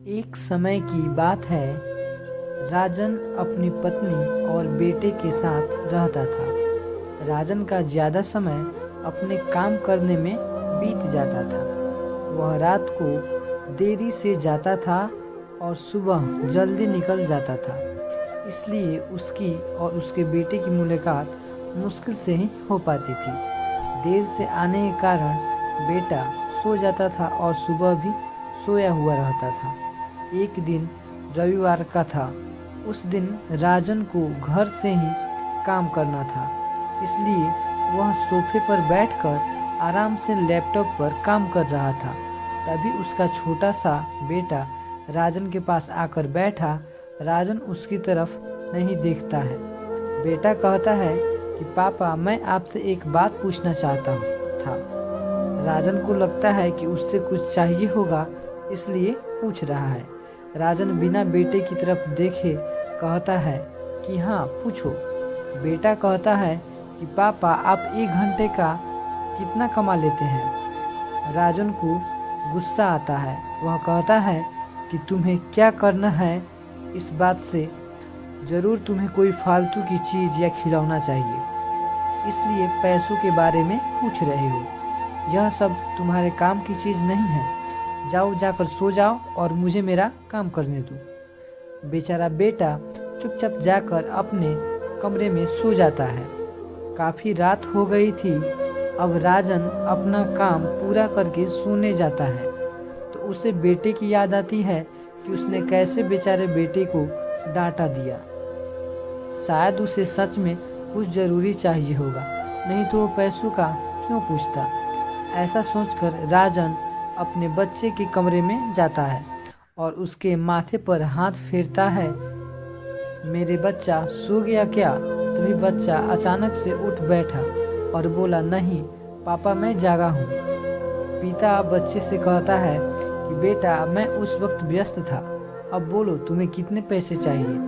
एक समय की बात है। राजन अपनी पत्नी और बेटे के साथ रहता था। राजन का ज़्यादा समय अपने काम करने में बीत जाता था। वह रात को देरी से जाता था और सुबह जल्दी निकल जाता था। इसलिए उसकी और उसके बेटे की मुलाकात मुश्किल से ही हो पाती थी। देर से आने के कारण बेटा सो जाता था और सुबह भी सोया हुआ रहता था। एक दिन रविवार का था। उस दिन राजन को घर से ही काम करना था, इसलिए वह सोफे पर बैठकर आराम से लैपटॉप पर काम कर रहा था। तभी उसका छोटा सा बेटा राजन के पास आकर बैठा। राजन उसकी तरफ नहीं देखता है। बेटा कहता है कि पापा, मैं आपसे एक बात पूछना चाहता था। राजन को लगता है कि उससे कुछ चाहिए होगा, इसलिए पूछ रहा है। राजन बिना बेटे की तरफ देखे कहता है कि हाँ, पूछो। बेटा कहता है कि पापा, आप 1 घंटे का कितना कमा लेते हैं? राजन को गुस्सा आता है। वह कहता है कि तुम्हें क्या करना है इस बात से? ज़रूर तुम्हें कोई फालतू की चीज़ या खिलौना चाहिए, इसलिए पैसों के बारे में पूछ रहे हो। यह सब तुम्हारे काम की चीज़ नहीं है। जाकर सो जाओ और मुझे मेरा काम करने दो। बेचारा बेटा चुपचाप जाकर अपने कमरे में सो जाता है। काफ़ी रात हो गई थी। अब राजन अपना काम पूरा करके सोने जाता है तो उसे बेटे की याद आती है कि उसने कैसे बेचारे बेटे को डांटा दिया। शायद उसे सच में कुछ ज़रूरी चाहिए होगा, नहीं तो वो पैसों का क्यों पूछता। ऐसा सोचकर राजन अपने बच्चे के कमरे में जाता है और उसके माथे पर हाथ फेरता है। मेरे बच्चा सो गया क्या? तभी बच्चा अचानक से उठ बैठा और बोला, नहीं पापा, मैं जागा हूँ। पिता बच्चे से कहता है कि बेटा, मैं उस वक्त व्यस्त था, अब बोलो तुम्हें कितने पैसे चाहिए?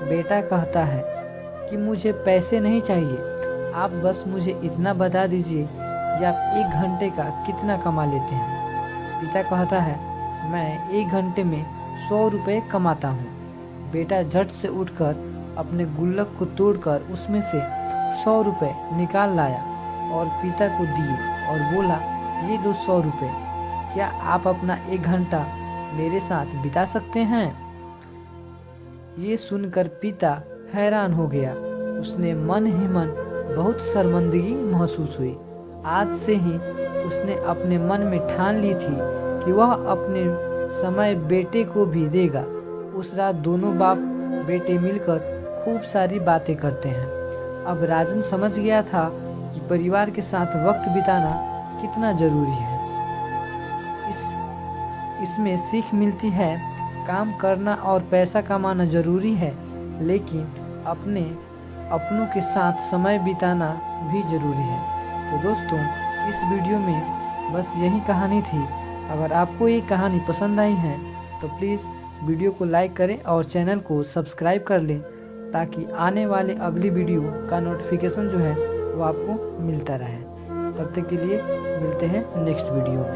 बेटा कहता है कि मुझे पैसे नहीं चाहिए, आप बस मुझे इतना बता दीजिए कि आप 1 घंटे का कितना कमा लेते हैं। पिता कहता है, मैं 1 घंटे में 100 रुपये कमाता हूँ। बेटा झट से उठकर अपने गुल्लक को तोड़कर उसमें से 100 रुपये निकाल लाया और पिता को दिए और बोला, ये लो 100 रुपये। क्या आप अपना 1 घंटा मेरे साथ बिता सकते हैं? ये सुनकर पिता हैरान हो गया। उसने मन ही मन बहुत शर्मिंदगी महसूस हुई। आज से ही उसने अपने मन में ठान ली थी कि वह अपने समय बेटे को भी देगा। उस रात दोनों बाप बेटे मिलकर खूब सारी बातें करते हैं। अब राजन समझ गया था कि परिवार के साथ वक्त बिताना कितना ज़रूरी है। इसमें सीख मिलती है, काम करना और पैसा कमाना ज़रूरी है, लेकिन अपनों के साथ समय बिताना भी ज़रूरी है। तो दोस्तों, इस वीडियो में बस यही कहानी थी। अगर आपको ये कहानी पसंद आई है तो प्लीज़ वीडियो को लाइक करें और चैनल को सब्सक्राइब कर लें, ताकि आने वाले अगली वीडियो का नोटिफिकेशन जो है वो आपको मिलता रहे। तब तक के लिए मिलते हैं नेक्स्ट वीडियो में।